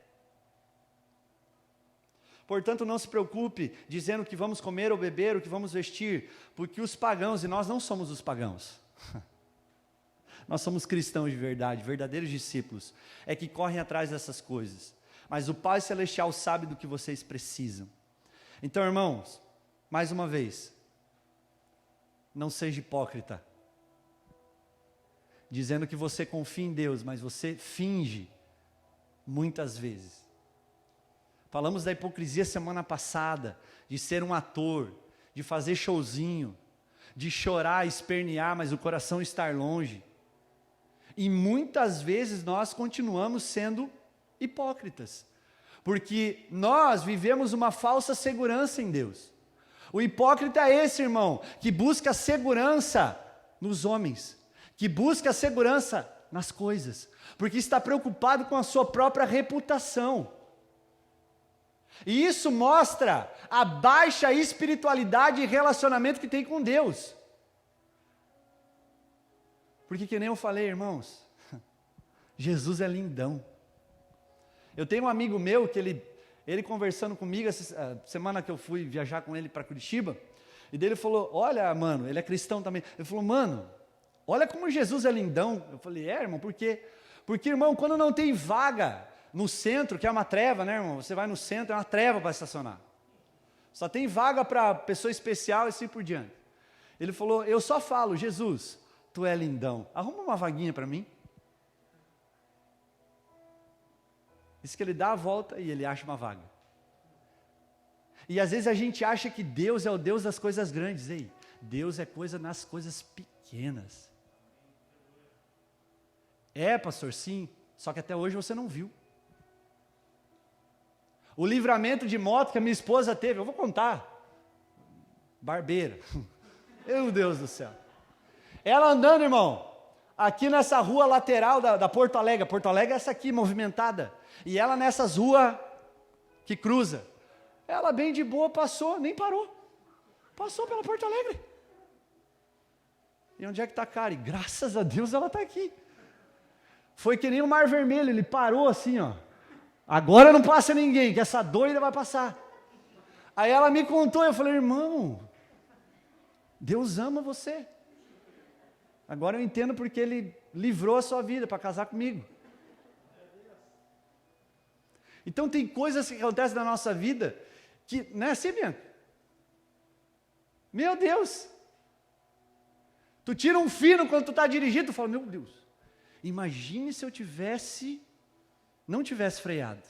Portanto, não se preocupe dizendo o que vamos comer ou beber, o que vamos vestir, porque os pagãos, e nós não somos os pagãos, nós somos cristãos de verdade, verdadeiros discípulos, é que correm atrás dessas coisas, mas o Pai Celestial sabe do que vocês precisam. Então, irmãos, mais uma vez, não seja hipócrita, dizendo que você confia em Deus, mas você finge, muitas vezes. Falamos da hipocrisia semana passada, de ser um ator, de fazer showzinho, de chorar, espernear, mas o coração estar longe. E muitas vezes nós continuamos sendo hipócritas, porque nós vivemos uma falsa segurança em Deus. O hipócrita é esse, irmão, que busca segurança nos homens, que busca segurança nas coisas, porque está preocupado com a sua própria reputação. E isso mostra a baixa espiritualidade e relacionamento que tem com Deus. Porque que nem eu falei, irmãos, Jesus é lindão. Eu tenho um amigo meu que ele conversando comigo, essa semana que eu fui viajar com ele para Curitiba, e dele falou, olha, mano, ele é cristão também, ele falou, mano, olha como Jesus é lindão. Eu falei, irmão, por quê? Porque, irmão, quando não tem vaga no centro, que é uma treva, né, irmão? Você vai no centro, é uma treva para estacionar. Só tem vaga para pessoa especial e assim por diante. Ele falou, eu só falo, Jesus, tu é lindão, arruma uma vaguinha para mim. Diz que ele dá a volta e ele acha uma vaga. E às vezes a gente acha que Deus é o Deus das coisas grandes. Ei, Deus é coisa nas coisas pequenas. É, pastor, sim, só que até hoje você não viu. O livramento de moto que a minha esposa teve, eu vou contar. Barbeira. Meu Deus do céu. Ela andando, irmão, aqui nessa rua lateral da Porto Alegre. Porto Alegre é essa aqui, movimentada. E ela nessas ruas que cruza. Ela bem de boa passou, nem parou. Passou pela Porto Alegre. E onde é que está a Kari? Graças a Deus ela está aqui. Foi que nem o Mar Vermelho, ele parou assim, ó. Agora não passa ninguém, que essa doida vai passar. Aí ela me contou, eu falei, irmão, Deus ama você. Agora eu entendo porque Ele livrou a sua vida para casar comigo. Então tem coisas que acontecem na nossa vida, que, não é assim, Bianca? Meu Deus! Tu tira um fino quando tu está dirigindo, tu fala, meu Deus, imagine se eu não tivesse freado.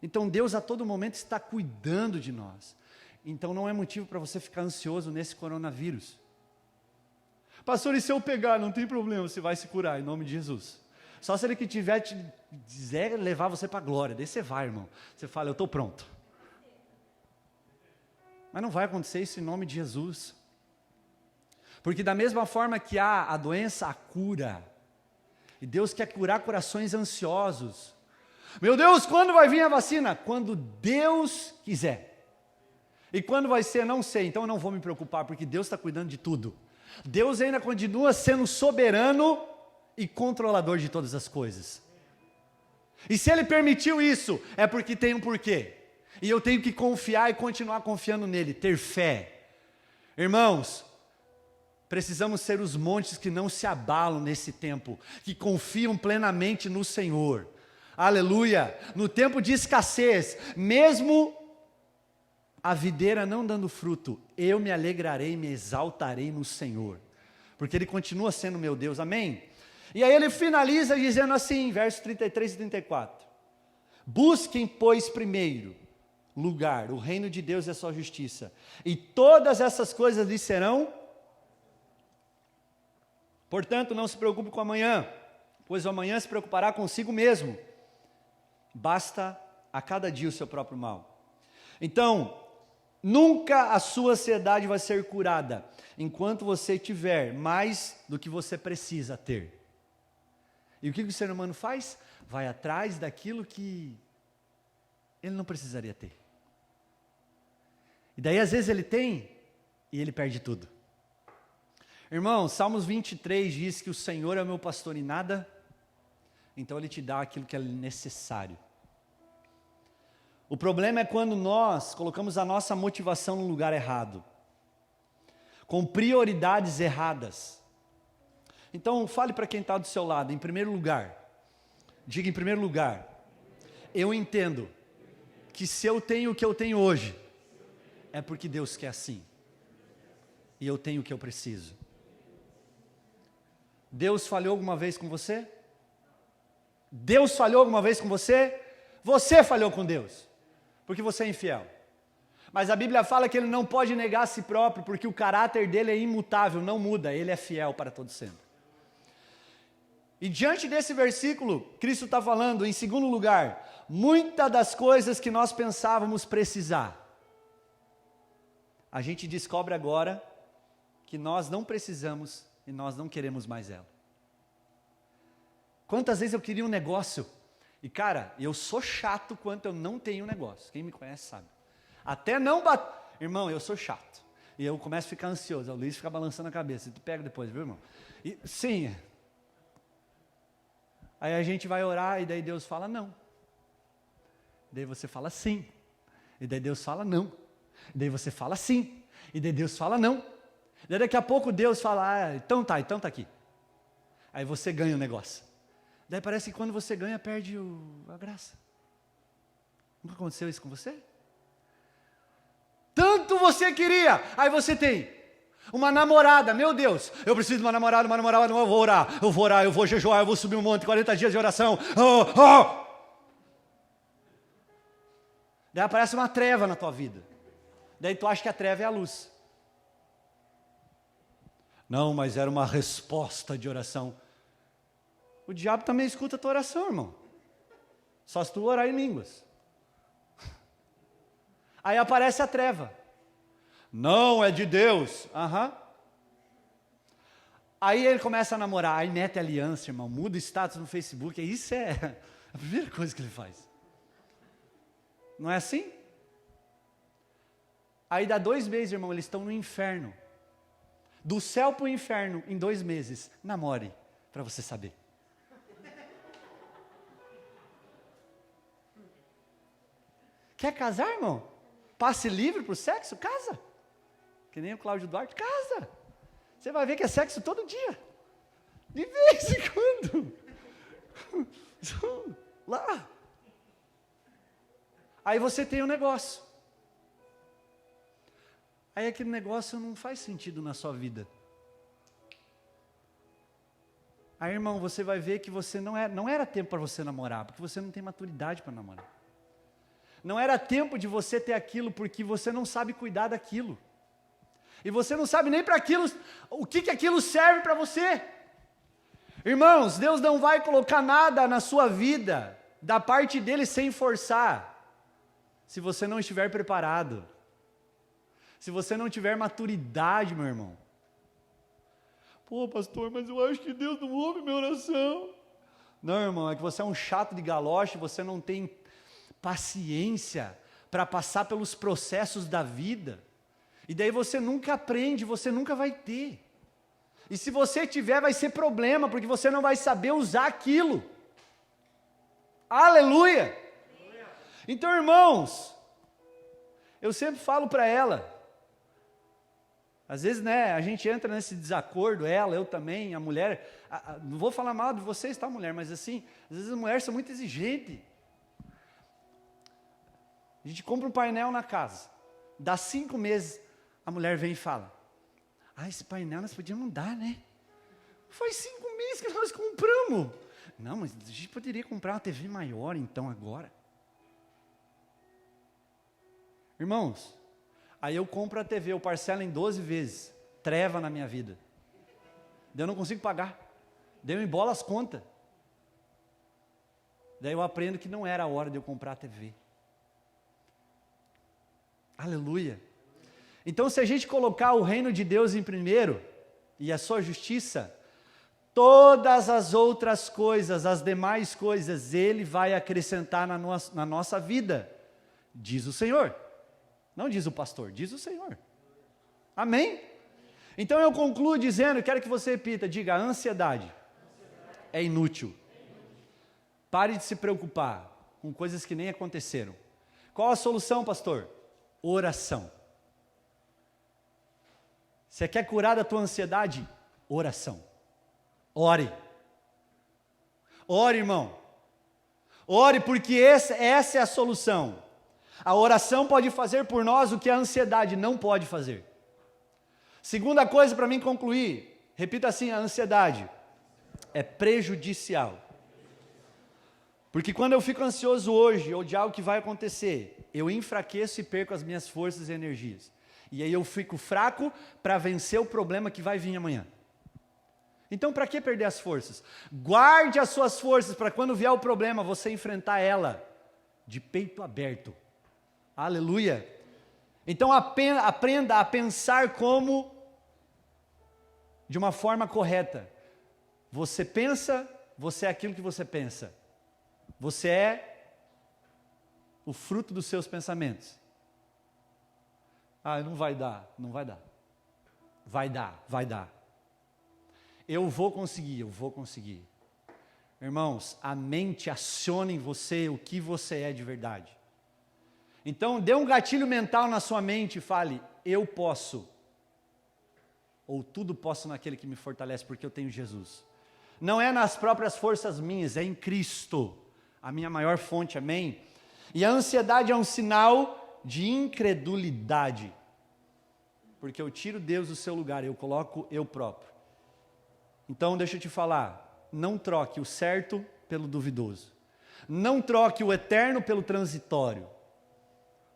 Então Deus a todo momento está cuidando de nós. Então não é motivo para você ficar ansioso nesse coronavírus. Pastor, e se eu pegar, não tem problema, você vai se curar, em nome de Jesus. Só se Ele que quiser levar você para a glória, daí você vai, irmão. Você fala, eu estou pronto. Mas não vai acontecer isso em nome de Jesus. Porque da mesma forma que há a doença, a cura. E Deus quer curar corações ansiosos. Meu Deus, quando vai vir a vacina? Quando Deus quiser. E quando vai ser, não sei, então eu não vou me preocupar, porque Deus está cuidando de tudo. Deus ainda continua sendo soberano e controlador de todas as coisas. E se Ele permitiu isso, é porque tem um porquê. E eu tenho que confiar e continuar confiando nele, ter fé. Irmãos, precisamos ser os montes que não se abalam nesse tempo, que confiam plenamente no Senhor. Aleluia! No tempo de escassez, mesmo a videira não dando fruto, eu me alegrarei e me exaltarei no Senhor, porque Ele continua sendo meu Deus, amém? E aí ele finaliza dizendo assim, versos 33 e 34, busquem, pois, primeiro lugar o reino de Deus e a sua justiça, e todas essas coisas lhes serão. Portanto, não se preocupe com amanhã, pois o amanhã se preocupará consigo mesmo, basta a cada dia o seu próprio mal. Então, nunca a sua ansiedade vai ser curada, enquanto você tiver mais do que você precisa ter. E o que o ser humano faz? Vai atrás daquilo que ele não precisaria ter. E daí às vezes ele tem e ele perde tudo. Irmão, Salmos 23 diz que o Senhor é o meu pastor e nada, então Ele te dá aquilo que é necessário. O problema é quando nós colocamos a nossa motivação no lugar errado, com prioridades erradas. Então fale para quem está do seu lado, em primeiro lugar, diga em primeiro lugar, eu entendo que se eu tenho o que eu tenho hoje, é porque Deus quer assim, e eu tenho o que eu preciso. Deus falhou alguma vez com você? Deus falhou alguma vez com você? Você falhou com Deus, porque você é infiel. Mas a Bíblia fala que Ele não pode negar a si próprio, porque o caráter dele é imutável, não muda, Ele é fiel para todo sempre. E diante desse versículo, Cristo está falando, em segundo lugar, muitas das coisas que nós pensávamos precisar, a gente descobre agora que nós não precisamos e nós não queremos mais ela. Quantas vezes eu queria um negócio, e cara, eu sou chato quanto eu não tenho um negócio, quem me conhece sabe. Até não bater, irmão, eu sou chato, e eu começo a ficar ansioso, o Luiz fica balançando a cabeça, tu pega depois, viu irmão? E, sim, aí a gente vai orar e daí Deus fala não. Daí você fala sim. E daí Deus fala não. E daí você fala sim. E daí Deus fala não. E daí daqui a pouco Deus fala, então tá aqui. Aí você ganha o negócio. Daí parece que quando você ganha, perde a graça. Nunca aconteceu isso com você? Tanto você queria, aí você tem uma namorada, meu Deus, eu preciso de uma namorada, eu vou orar, eu vou jejuar, eu vou subir um monte, 40 dias de oração. Daí aparece uma treva na tua vida. Daí tu acha que a treva é a luz. Não, mas era uma resposta de oração. O diabo também escuta a tua oração, irmão. Só se tu orar em línguas. Aí aparece a treva. Não, é de Deus. Aí ele começa a namorar, aí mete aliança, irmão, muda status no Facebook, isso é a primeira coisa que ele faz. Não é assim? Aí dá 2 meses, irmão, eles estão no inferno. Do céu para o inferno, em 2 meses. Namore, para você saber. Quer casar, irmão? Passe livre para o sexo? Casa. Que nem o Cláudio Duarte, casa. Você vai ver que é sexo todo dia. De vez em quando. Lá. Aí você tem um negócio. Aí aquele negócio não faz sentido na sua vida. Aí, irmão, você vai ver que você não era tempo para você namorar, porque você não tem maturidade para namorar. Não era tempo de você ter aquilo, porque você não sabe cuidar daquilo. E você não sabe nem para aquilo, o que aquilo serve para você. Irmãos, Deus não vai colocar nada na sua vida, da parte dele sem forçar, se você não estiver preparado. Se você não tiver maturidade, meu irmão. Pô, pastor, mas eu acho que Deus não ouve minha oração. Não, irmão, é que você é um chato de galoche, você não tem paciência para passar pelos processos da vida. E daí você nunca aprende, você nunca vai ter. E se você tiver, vai ser problema, porque você não vai saber usar aquilo. Aleluia! Então, irmãos, eu sempre falo para ela, às vezes, né, a gente entra nesse desacordo, ela, eu também, a mulher, não vou falar mal de vocês, tá, mulher, mas assim, às vezes as mulheres são muito exigentes. A gente compra um painel na casa, dá 5 meses, a mulher vem e fala, esse painel nós podíamos dar, né? Faz 5 meses que nós compramos. Não, mas a gente poderia comprar uma TV maior então agora. Irmãos, aí eu compro a TV, eu parcelo em 12 vezes, treva na minha vida. Daí eu não consigo pagar, daí eu embolo as contas. Daí eu aprendo que não era a hora de eu comprar a TV. Aleluia. Então, se a gente colocar o reino de Deus em primeiro, e a sua justiça, todas as outras coisas, as demais coisas, Ele vai acrescentar na nossa vida, diz o Senhor. Não diz o pastor, diz o Senhor. Amém? Então eu concluo dizendo, quero que você repita, diga, a ansiedade é inútil. Pare de se preocupar com coisas que nem aconteceram. Qual a solução, pastor? Oração. Você quer curar da tua ansiedade? Oração. Ore. Ore, irmão. Ore, porque essa é a solução. A oração pode fazer por nós o que a ansiedade não pode fazer. Segunda coisa para mim concluir, repita assim, a ansiedade é prejudicial. Porque quando eu fico ansioso hoje, ou de algo que vai acontecer, eu enfraqueço e perco as minhas forças e energias. E aí eu fico fraco para vencer o problema que vai vir amanhã. Então, para que perder as forças? Guarde as suas forças para quando vier o problema, você enfrentar ela de peito aberto. Aleluia! Então, aprenda a pensar como de uma forma correta. Você pensa, você é aquilo que você pensa. Você é o fruto dos seus pensamentos. Não vai dar, não vai dar. Vai dar, vai dar. Eu vou conseguir. Irmãos, a mente aciona em você o que você é de verdade. Então, dê um gatilho mental na sua mente e fale, eu posso. Ou tudo posso naquele que me fortalece, porque eu tenho Jesus. Não é nas próprias forças minhas, é em Cristo. A minha maior fonte, amém? E a ansiedade é um sinal de incredulidade. Porque eu tiro Deus do seu lugar, eu coloco eu próprio. Então, deixa eu te falar, não troque o certo pelo duvidoso. Não troque o eterno pelo transitório.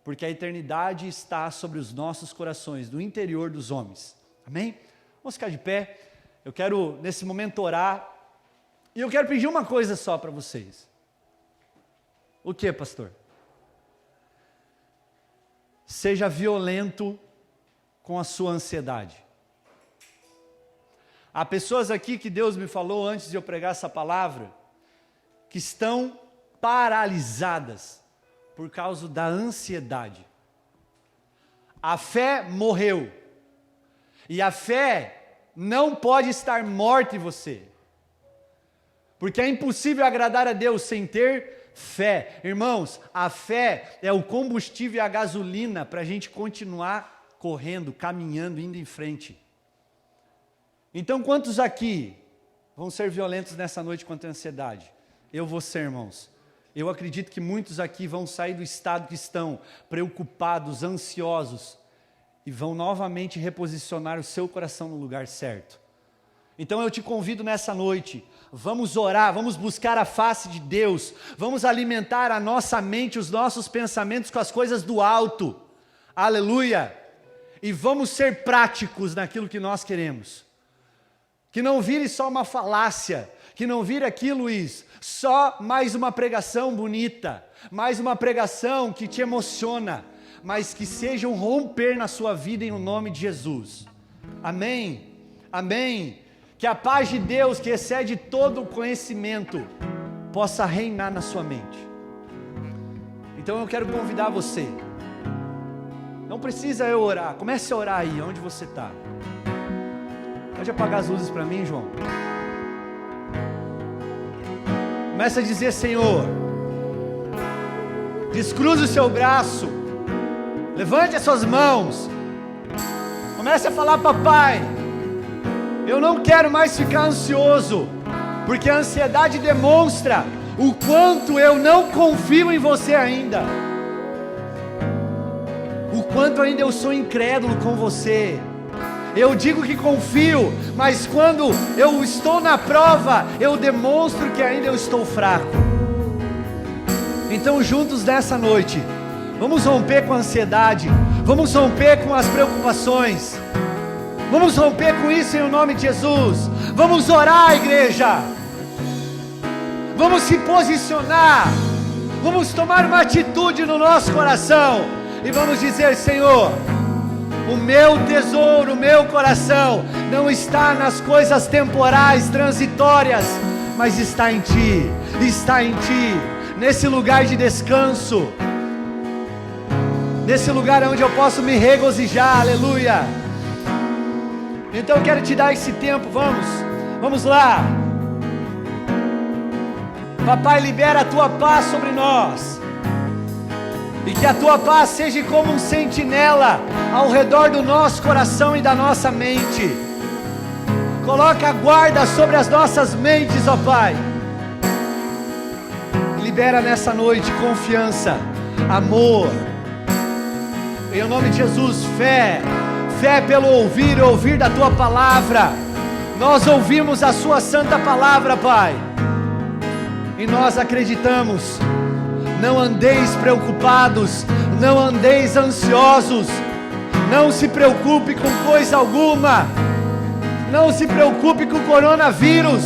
Porque a eternidade está sobre os nossos corações, do interior dos homens. Amém? Vamos ficar de pé. Eu quero, nesse momento, orar. E eu quero pedir uma coisa só para vocês. O que, pastor? Seja violento com a sua ansiedade. Há pessoas aqui que Deus me falou antes de eu pregar essa palavra, que estão paralisadas por causa da ansiedade. A fé morreu. E a fé não pode estar morta em você. Porque é impossível agradar a Deus sem ter fé. Irmãos, a fé é o combustível e a gasolina para a gente continuar correndo, caminhando, indo em frente. Então, quantos aqui vão ser violentos nessa noite quanto à ansiedade? Eu vou ser, irmãos. Eu acredito que muitos aqui vão sair do estado que estão, preocupados, ansiosos, e vão novamente reposicionar o seu coração no lugar certo. Então eu te convido nessa noite, vamos orar, vamos buscar a face de Deus, vamos alimentar a nossa mente, os nossos pensamentos com as coisas do alto. Aleluia! E vamos ser práticos naquilo que nós queremos. Que não vire só uma falácia, que não vire aqui, Luiz, só mais uma pregação bonita, mais uma pregação que te emociona, mas que seja um romper na sua vida em nome de Jesus. Amém? Amém? Que a paz de Deus, que excede todo o conhecimento, possa reinar na sua mente. Então eu quero convidar você, não precisa eu orar, comece a orar aí, onde você está. Pode apagar as luzes para mim, João. Comece a dizer: Senhor, descruze o seu braço, levante as suas mãos, comece a falar: papai, eu não quero mais ficar ansioso, porque a ansiedade demonstra o quanto eu não confio em você ainda, o quanto ainda eu sou incrédulo com você. Eu digo que confio, mas quando eu estou na prova, eu demonstro que ainda eu estou fraco. Então juntos nessa noite, vamos romper com a ansiedade, vamos romper com as preocupações, vamos romper com isso em nome de Jesus. Vamos orar, igreja, vamos se posicionar, vamos tomar uma atitude no nosso coração, e vamos dizer: Senhor, o meu tesouro, o meu coração, não está nas coisas temporais, transitórias, mas está em Ti, nesse lugar de descanso, nesse lugar onde eu posso me regozijar, aleluia. Então eu quero te dar esse tempo, vamos lá. Papai, libera a Tua paz sobre nós, e que a Tua paz seja como um sentinela ao redor do nosso coração e da nossa mente. Coloca a guarda sobre as nossas mentes, ó Pai. Libera nessa noite confiança, amor, em nome de Jesus, fé pelo ouvir da Tua palavra. Nós ouvimos a Sua santa palavra, Pai, e nós acreditamos. Não andeis preocupados, não andeis ansiosos, não se preocupe com coisa alguma, não se preocupe com o coronavírus,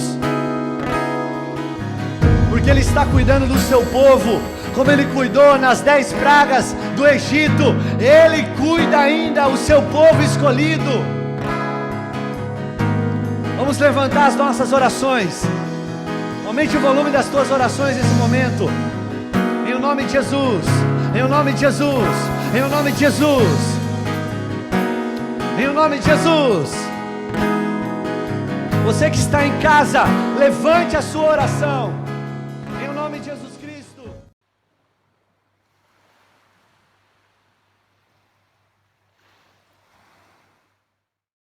porque Ele está cuidando do seu povo, como Ele cuidou nas 10 pragas do Egito. Ele cuida ainda o seu povo escolhido. Vamos levantar as nossas orações, aumente o volume das tuas orações nesse momento. Em nome de Jesus, em nome de Jesus, em nome de Jesus, em nome de Jesus. Você que está em casa, levante a sua oração, em nome de Jesus.